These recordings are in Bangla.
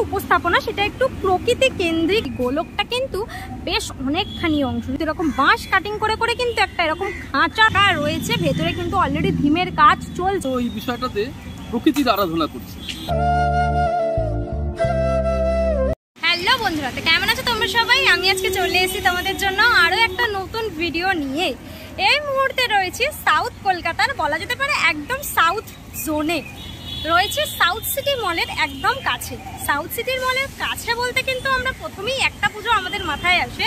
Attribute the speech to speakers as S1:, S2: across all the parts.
S1: উপস্থাপনা সেটা একটু প্রকৃতি কেন্দ্রিক। গোলকটা কিন্তু বেশ অনেকখানি অংশ, এরকম বাঁশ কাটিং করে করে কিন্তু একটা এরকম খাঁচা রয়েছে, ভেতরে কিন্তু অলরেডি ভীমের কাজ চলছে।
S2: এই বিষয়টাতে প্রকৃতির আরাধনা করছে।
S1: হ্যালো বন্ধুরা, তো কেমন আছো তোমরা সবাই? আমি আজকে চলে এসেছি তোমাদের জন্য আরো একটা নতুন ভিডিও নিয়ে। এই মুহূর্তে রয়েছে সাউথ কলকাতার, বলা যেতে পারে একদম সাউথ জোনে রয়েছে সাউথ সিটি মলের একদম কাছে। সাউথ সিটির মলের কাছে বলতে কিন্তু আমরা প্রথমেই একটা পুজো আমাদের মাথায় আসে,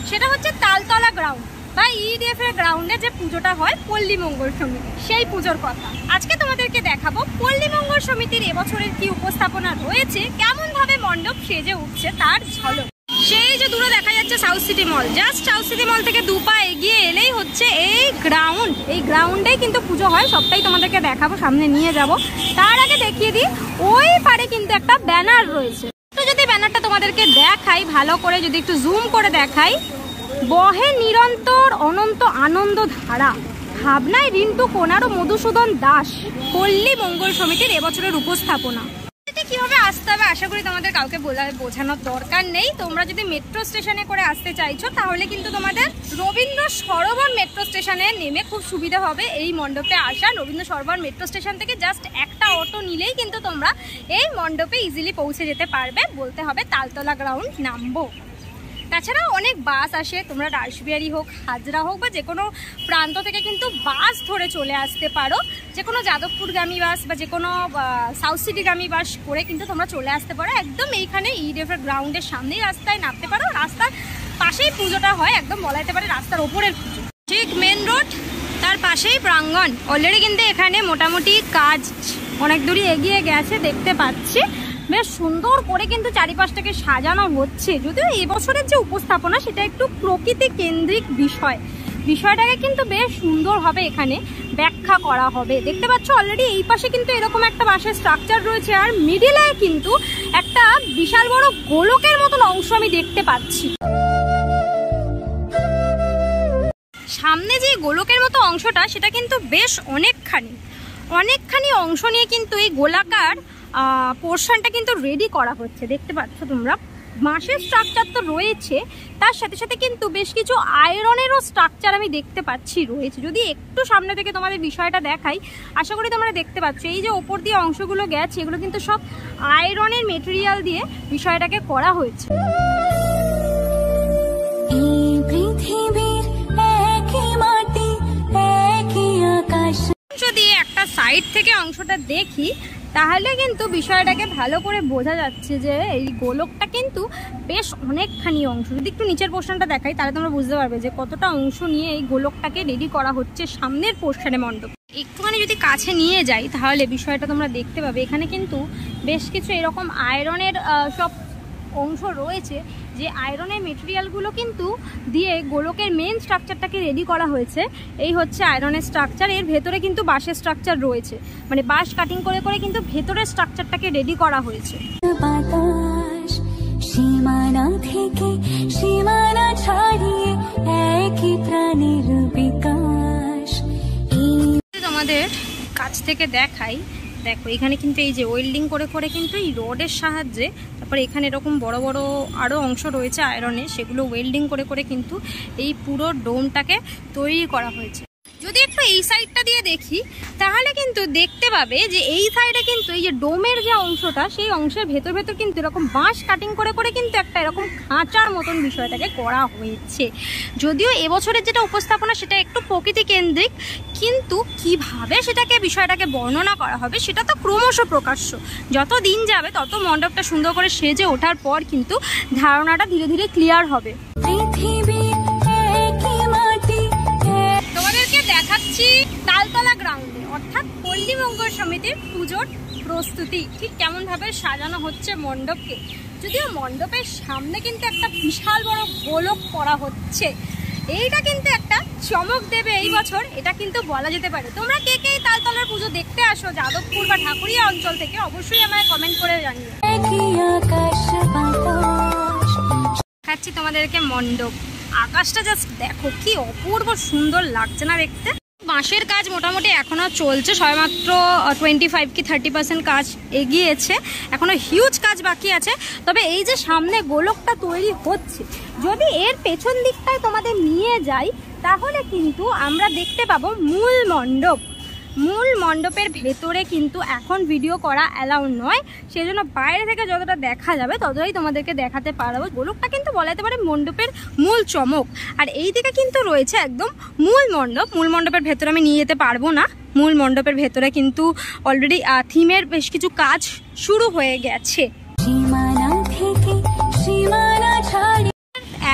S1: সেটা হচ্ছে তালতলা গ্রাউন্ড বা ইডিএফ এর গ্রাউন্ডে যে পুজোটা হয় পল্লী মঙ্গল সমিতি, সেই পুজোর কথা আজকে তোমাদেরকে দেখাবো। পল্লী মঙ্গল সমিতির এবছরের কি উপস্থাপনা রয়েছে, কেমন ভাবে মণ্ডপ সেজে উঠছে তার ঝলক। সেই যে দূরে দেখা যাচ্ছে সাউথ সিটি মল, জাস্ট সাউথ সিটি মল থেকে দুপা এগিয়ে এলেই হচ্ছে এই গ্রাউন্ড। এই গ্রাউন্ডেই কিন্তু পুজো হয়, সবটাই তোমাদেরকে দেখাবো, সামনে নিয়ে যাব। তার আগে দেখিয়ে দিই, ওই পারে কিন্তু একটা ব্যানার রয়েছে। তো যদি ব্যানারটা তোমাদেরকে দেখাই ভালো করে, যদি একটু জুম করে দেখাই, বহে নিরন্তর অনন্ত আনন্দ ধারা, ভাবনায় রিন্টু কোনার ও মধুসূদন দাস, পল্লী মঙ্গল সমিতির এবছরের উপস্থাপনা। কিভাবে আসতে হবে আশা করি তোমাদের কাউকে বোঝানোর দরকার নেই। তোমরা যদি মেট্রো স্টেশনে করে আসতে চাইছো তাহলে কিন্তু তোমাদের রবীন্দ্র সরোবর মেট্রো স্টেশনে নেমে খুব সুবিধা হবে এই মণ্ডপে আসা। রবীন্দ্র সরোবর মেট্রো স্টেশন থেকে জাস্ট একটা অটো নিলেই কিন্তু তোমরা এই মণ্ডপে ইজিলি পৌঁছে যেতে পারবে। বলতে হবে তালতলা গ্রাউন্ড নামবো। তাছাড়াও অনেক বাস আসে, তোমরা রাসবিহারী হোক, হাজরা হোক বা যে কোনো প্রান্ত থেকে কিন্তু বাস ধরে চলে আসতে পারো। যে কোনো যাদবপুরগামী বাস বা যে কোনো সাউথ সিটিগামী বাস করে কিন্তু তোমরা চলে আসতে পারো। একদম এইখানে ইডিএফের গ্রাউন্ডের সামনেই রাস্তায় নামতে পারো। রাস্তার পাশেই পুজোটা হয়, একদম বলা যেতে পারে রাস্তার ওপরের পুজো, ঠিক মেন রোড, তার পাশেই প্রাঙ্গণ। অলরেডি কিন্তু এখানে মোটামুটি কাজ অনেক দূরই এগিয়ে গেছে, দেখতে পাচ্ছি। বেশ সুন্দর করে কিন্তু চারিপাশটাকে সাজানো হচ্ছে। যদিও এবছরের যে উপস্থাপনা সেটা একটু প্রকৃতি কেন্দ্রিক বিষয়টাকে কিন্তু বেশ সুন্দরভাবে এখানে ব্যাখ্যা করা হবে। দেখতে পাচ্ছ অলরেডি এই পাশে কিন্তু এরকম একটা বাঁশের স্ট্রাকচার রয়েছে, আর মিডিলে কিন্তু একটা বিশাল বড় গোলকের মতন অংশ আমি দেখতে পাচ্ছি। সামনে যে গোলকের মতো অংশটা সেটা কিন্তু বেশ অনেকখানি অংশ নিয়ে কিন্তু এই গোলাকার পোর্শনটা কিন্তু রেডি করা হচ্ছে। দেখতে পাচ্ছ তোমরা, বাঁশের স্ট্রাকচার তো রয়েছে, তার সাথে সাথে কিন্তু বেশ কিছু আয়রনেরও স্ট্রাকচার আমি দেখতে পাচ্ছি রয়েছে। যদি একটু সামনে থেকে তোমাদের বিষয়টা দেখাই, আশা করি তোমরা দেখতে পাচ্ছ এই যে ওপর দিয়ে অংশগুলো গেছে, এগুলো কিন্তু সব আয়রনের মেটেরিয়াল দিয়ে বিষয়টাকে করা হয়েছে। যদি একটা সাইড থেকে অংশটা দেখি তাহলে কিন্তু বিষয়টাকে ভালো করে বোঝা যাচ্ছে যে এই গোলকটা কিন্তু বেশ অনেকখানি অংশ। যদি একটু নিচের পোর্শনটা দেখাই তাহলে তোমরা বুঝতে পারবে যে কতটা অংশ নিয়ে এই গোলকটাকে রেডি করা হচ্ছে সামনের পোর্শনে মণ্ডপ। একটুখানি যদি কাছে নিয়ে যাই তাহলে বিষয়টা তোমরা দেখতে পাবে, এখানে কিন্তু বেশ কিছু এরকম আয়রনের সব অংশ রয়েছে, যে আয়রনের মেটেরিয়ালগুলো কিন্তু দিয়ে গোলকের মেন স্ট্রাকচারটাকে রেডি করা হয়েছে। এই হচ্ছে আয়রনের স্ট্রাকচার, এর ভেতরে কিন্তু বাঁশের স্ট্রাকচার রয়েছে, মানে বাঁশ কাটিং করে করে কিন্তু ভেতরের স্ট্রাকচারটাকে রেডি করা হয়েছে। তোমাদের কাছ থেকে দেখাই, দেখো এখানে কিন্তু এই যে ওয়েল্ডিং করে করে কিন্তু এই রডের সাহায্যে, তারপরে এখানে এরকম বড় বড় আরও অংশ রয়েছে আয়রনে, সেগুলো ওয়েল্ডিং করে করে কিন্তু এই পুরো ডোমটাকে তৈরি করা হয়েছে। যদি একটু এই সাইডটা দিয়ে দেখি তাহলে কিন্তু দেখতে পাবে যে এই সাইডে কিন্তু এই যে ডোমের যে অংশটা, সেই অংশের ভেতর ভেতর কিন্তু এরকম বাঁশ কাটিং করে করে কিন্তু একটা এরকম খাঁচার মতন বিষয়টাকে করা হয়েছে। যদিও এবছরের যেটা উপস্থাপনা সেটা একটু প্রকৃতি কেন্দ্রিক, কিন্তু কিভাবে সেটাকে বিষয়টাকে বর্ণনা করা হবে সেটা তো ক্রমশ প্রকাশ্য। যত দিন যাবে তত মণ্ডপটা সুন্দর করে সেজে ওঠার পর কিন্তু ধারণাটা ধীরে ধীরে ক্লিয়ার হবে। তোমাদেরকে দেখাচ্ছি তালতলা গ্রাউন্ডে, অর্থাৎ পল্লী মঙ্গল সমিতির পুজোর প্রস্তুতি ঠিক কেমন ভাবে সাজানো হচ্ছে মণ্ডপকে। যদিও মণ্ডপের সামনে কিন্তু একটা বিশাল বড় গোলক করা হচ্ছে, এইটা কিন্তু একটা চমক দেবে এই বছর, এটা কিন্তু বলা যেতে পারে। তোমরা কে কে তালতলার পুজো দেখতে আসো যাদবপুর বা ঠাকুরিয়া অঞ্চল থেকে, অবশ্যই আমায় কমেন্ট করে জানিও। দেখাচ্ছি তোমাদেরকে মণ্ডপ, আকাশটা জাস্ট দেখো কি অপূর্ব সুন্দর লাগছে না দেখতে। বাঁশের কাজ মোটামুটি এখনো চলছে, সবেমাত্র 25 কি 30% কাজ এগিয়েছে, এখনো হিউজ কাজ বাকি আছে। তবে এই যে সামনে গোলকটা তৈরি হচ্ছে, যদি এর পেছন দিকটায় তোমাদের নিয়ে যাই তাহলে কিন্তু আমরা দেখতে পাবো মূল মণ্ডপ। মূল মণ্ডপের ভেতরে কিন্তু এখন ভিডিও করা অ্যালাউ নয়, সেই জন্য বাইরে থেকে যতটা দেখা যাবে ততটাই তোমাদেরকে দেখাতে পারবো। গোলকটা কিন্তু বলা যেতে পারে মণ্ডপের মূল চমক। আর এই দিকে কিন্তু রয়েছে একদম মূল মণ্ডপ। মূল মণ্ডপের ভেতরে আমি নিয়ে যেতে পারবো না, মূল মণ্ডপের ভেতরে কিন্তু অলরেডি থিমের বেশ কিছু কাজ শুরু হয়ে গেছে।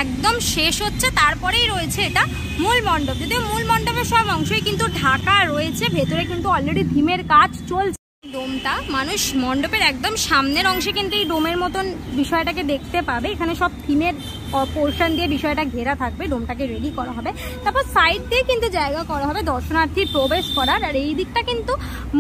S1: একদম শেষ হচ্ছে, তারপরেই রয়েছে এটা মূল মণ্ডপ। যদিও মূল মণ্ডপের সব অংশই কিন্তু ঢাকা রয়েছে, ভেতরে কিন্তু অলরেডি থিমের কাজ চলছে। ডোমটা মানুষ মণ্ডপের একদম সামনের অংশে কিন্তু এই ডোমের মতন বিষয়টাকে দেখতে পাবে। এখানে সব থিমের পোর্শন দিয়ে বিষয়টা ঘেরা থাকবে, ডোমটাকে রেডি করা হবে। তারপর সাইড দিয়ে কিন্তু জায়গা করা হবে দর্শনার্থীর প্রবেশ করার, আর এই দিকটা কিন্তু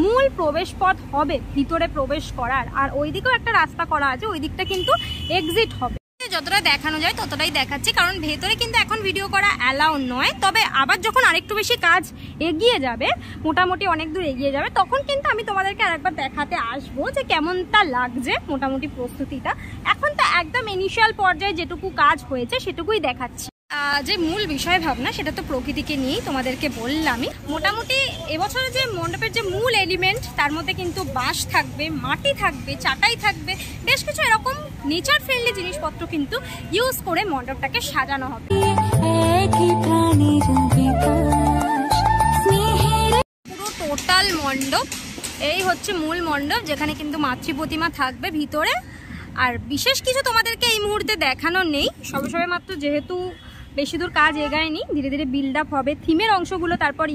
S1: মূল প্রবেশ পথ হবে ভিতরে প্রবেশ করার। আর ওই দিকেও একটা রাস্তা করা আছে, ওই দিকটা কিন্তু এক্সিট হবে। যতটা দেখানো যায় ততটাই দেখাচ্ছি, কারণ ভেতরে কিন্তু এখন ভিডিও করা অ্যালাউ নয়। তবে আবার যখন আরেকটু বেশি কাজ এগিয়ে যাবে, মোটামুটি অনেক দূর এগিয়ে যাবে, তখন কিন্তু আমি তোমাদেরকে আরেকবার দেখাতে আসবো যে কেমনটা লাগছে মোটামুটি প্রস্তুতিটা। এখন তো একদম ইনিশিয়াল পর্যায়ে যেটুকু কাজ হয়েছে সেটুকুই দেখাচ্ছি। যে মূল বিষয় ভাবনা সেটা তো প্রকৃতিকে নিয়েই তোমাদেরকে বললামই। মোটামুটি এবছরে যে মণ্ডপের যে মূল এলিমেন্ট, তার মধ্যে কিন্তু বাঁশ থাকবে, মাটি থাকবে, চাটাই থাকবে, বেশ কিছু এরকম নেচার ফ্রেন্ডলি জিনিসপত্র কিন্তু ইউজ করে মণ্ডপটাকে সাজানো হবে। পুরো টোটাল মণ্ডপ এই হচ্ছে মূল মণ্ডপ, যেখানে কিন্তু মাতৃ প্রতিমা থাকবে ভিতরে। আর বিশেষ কিছু তোমাদেরকে এই মুহূর্তে দেখানো নেই, সবে মাত্র যেহেতু বেশি দূর কাজ এগায়নি, ধীরে ধীরে বিল্ড আপ হবে, থিমের অংশগুলো তারপর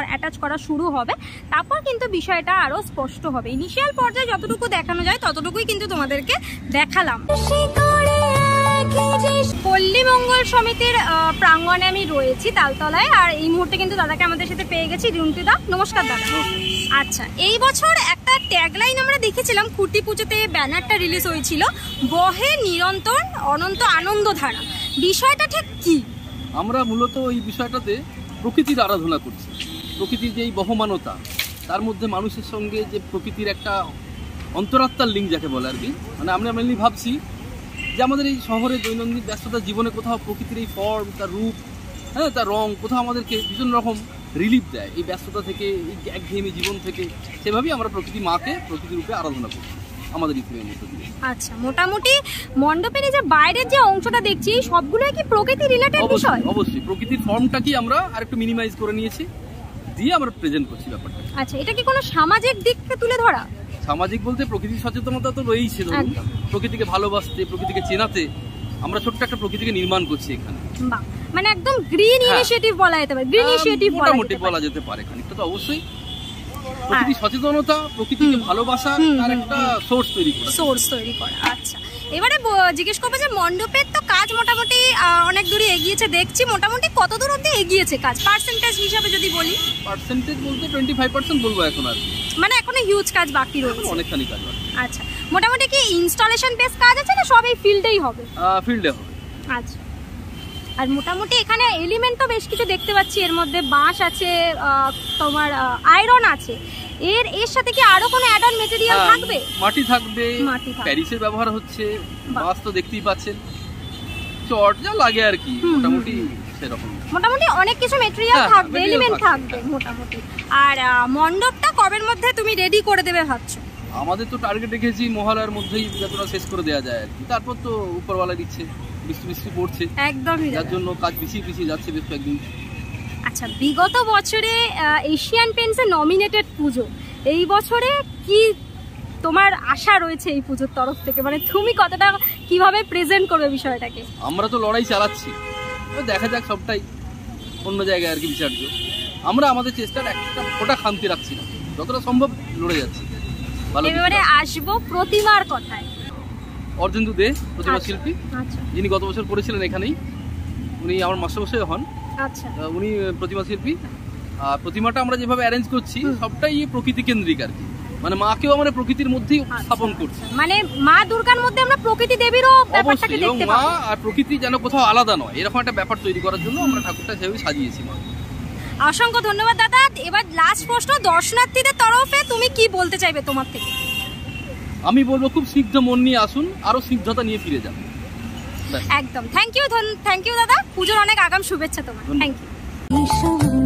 S1: অ্যাটাচ করা শুরু হবে, তারপর কিন্তু বিষয়টা আরো স্পষ্ট হবে। ইনিশিয়াল পর্যায়ে যতটুকু দেখানো যায় ততটুকুই কিন্তু তোমাদেরকে দেখালাম। পল্লী মঙ্গল সমিতির প্রাঙ্গণে আমি রয়েছি তালতলায়, আর এই মুহূর্তে কিন্তু দাদাকে আমাদের সাথে পেয়ে গেছি। রিন্টুদা, নমস্কার দাদা। আচ্ছা, এই বছর একটা ট্যাগলাইন আমরা দেখেছিলাম, খুঁটি পুজোতে ব্যানারটা রিলিজ হয়েছিল, বহে নিরন্তর অনন্ত আনন্দধারা। বিষয়টা ঠিক কি?
S2: আমরা মূলত এই বিষয়টাতে প্রকৃতির আরাধনা করছি। প্রকৃতির যে এই বহমানতা, তার মধ্যে মানুষের সঙ্গে যে প্রকৃতির একটা অন্তরাত্মার লিঙ্ক যাকে বলে আর কি। মানে আমরা মেনলি ভাবছি যে আমাদের এই শহরে দৈনন্দিন ব্যস্ততার জীবনে কোথাও প্রকৃতির এই ফর্ম, তার রূপ, হ্যাঁ, তার রং কোথাও আমাদেরকে ভীষণ রকম রিলিফ দেয় এই ব্যস্ততা থেকে, এই একঘেয়েমি জীবন থেকে। সেভাবেই আমরা প্রকৃতি মাকে প্রকৃতির রূপে আরাধনা করি আমাদের ইতিহাসের মধ্যে দিয়ে।
S1: আচ্ছা, মোটামুটি মণ্ডপের এই যে বাইরের যে অংশটা দেখছি সবগুলো কি প্রকৃতি রিলেটেড বিষয়?
S2: অবশ্যই প্রকৃতির ফর্মটাকে আমরা আরেকটু মিনিমাইজ করে নিয়েছি, দিয়ে আমরা প্রেজেন্ট করছি ব্যাপারটা।
S1: আচ্ছা, এটা কি কোনো সামাজিক দিককে তুলে ধরা?
S2: সামাজিক বলতে প্রকৃতির সচেতনতা তো রয়েইছে, ধরুন প্রকৃতিকে ভালোবাসতে, প্রকৃতিকে চেনাতে আমরা ছোট্ট একটা প্রকৃতিকে নির্মাণ করছি এখানে।
S1: বাহ, মানে একদম গ্রিন ইনিশিয়েটিভ বলা যেতে পারে, গ্রিন ইনিশিয়েটিভ
S2: মোটামুটি বলা যেতে পারে। খানিকটা তো অবশ্যই প্রকৃতি সচেতনতা, প্রকৃতিকে ভালোবাসা, তার একটা সোর্স তৈরি করা।
S1: আচ্ছা, এবারে জিজ্ঞেস করবো যে মণ্ডপের তো কাজ মোটামুটি অনেক দূরে এগিয়েছে দেখছি, মোটামুটি কত দূর অবধি এগিয়েছে কাজ পার্সেন্টেজ হিসাবে যদি বলি?
S2: পার্সেন্টেজ বলতে 25% বলবো এখন আর,
S1: মানে এখনো হিউজ কাজ বাকি রয়েছে,
S2: অনেকখানি কাজ বাকি।
S1: আচ্ছা, মোটামুটি কি ইনস্টলেশন বেস কাজ আছে না সব এই ফিল্ডেই হবে?
S2: ফিল্ডে হবে।
S1: আচ্ছা, আর মোটামুটি এখানে এলিমেন্ট তো বেশ কিছু দেখতে পাচ্ছি, এর মধ্যে বাঁশ আছে, তোমার আয়রন আছে, এর সাথে কি আরো কোনো অ্যাড অন ম্যাটেরিয়াল থাকবে?
S2: মাটি থাকবে, প্যারিসের ব্যবহার হচ্ছে, বাঁশ তো দেখতেই পাচ্ছেন, চট যা লাগে আর কি, মোটামুটি সেরকম মোটামুটি
S1: অনেক কিছু ম্যাটেরিয়াল থাকবে, এলিমেন্ট থাকবে মোটামুটি। আর মণ্ডপটা কবের মধ্যে তুমি রেডি করে দেবে ভাবছো?
S2: আমাদের তো টার্গেট রেখেছি মহালয়ার মধ্যেই যতটা শেষ করে দেওয়া যায় আর কি, তারপর তো উপরওয়ালা দিচ্ছে, বৃষ্টি পড়ছে একদমই, যার জন্য কাজ পিছিয়ে যাচ্ছে বেশ কয়েকদিন।
S1: আচ্ছা, বিগত বছরে এশিয়ান পেন্টসে নমিনেটেড পুজো, এই বছরে কি তোমার আশা রয়েছে এই পুজোর তরফ থেকে? মানে তুমি কতটা কিভাবে প্রেজেন্ট করবে বিষয়টাকে?
S2: আমরা তো লড়াই চালাচ্ছি, দেখা যাক, সবটাই অন্য জায়গায় আর কি বিচার্য। আমরা আমাদের চেষ্টার একটা ফোঁটা খামতি রাখছি না, যতটা সম্ভব লড়ে যাচ্ছি।
S1: এবারে আসবো প্রতিমার কথায়।
S2: অর্জেন্দু দে প্রতিমা শিল্পী, যিনি গত বছর পড়েছিলেন এখানেই, উনি আমার মাস্টারমশাই হন।
S1: আচ্ছা,
S2: উনি প্রতিমা শিল্পী। আর প্রতিমাটা আমরা যেভাবে অ্যারেঞ্জ করছি সবটাই প্রকৃতি কেন্দ্রিক আর কি, মানে মাকেও আমরা প্রকৃতির মধ্যেই স্থাপন করছি।
S1: মানে মা দুর্গার মধ্যে আমরা প্রকৃতি দেবীরও ব্যাপারটাকে দেখতে পাবো,
S2: মা আর প্রকৃতি যেন কোথাও আলাদা নয়, এরকম একটা ব্যাপার তৈরি করার জন্য আমরা ঠাকুরটা সেভাবে সাজিয়েছি।
S1: অসংখ্য ধন্যবাদ দাদা। এবার লাস্ট প্রশ্ন, দর্শনার্থীদের তরফে তুমি কি বলতে চাইবে তোমার থেকে?
S2: আমি বলবো খুব স্নিগ্ধ মন নিয়ে আসুন, আরো স্নিগ্ধতা নিয়ে ফিরে যান।
S1: একদম থ্যাংক ইউ দাদা, পুজোর অনেক আগাম শুভেচ্ছা তোমার। Thank you.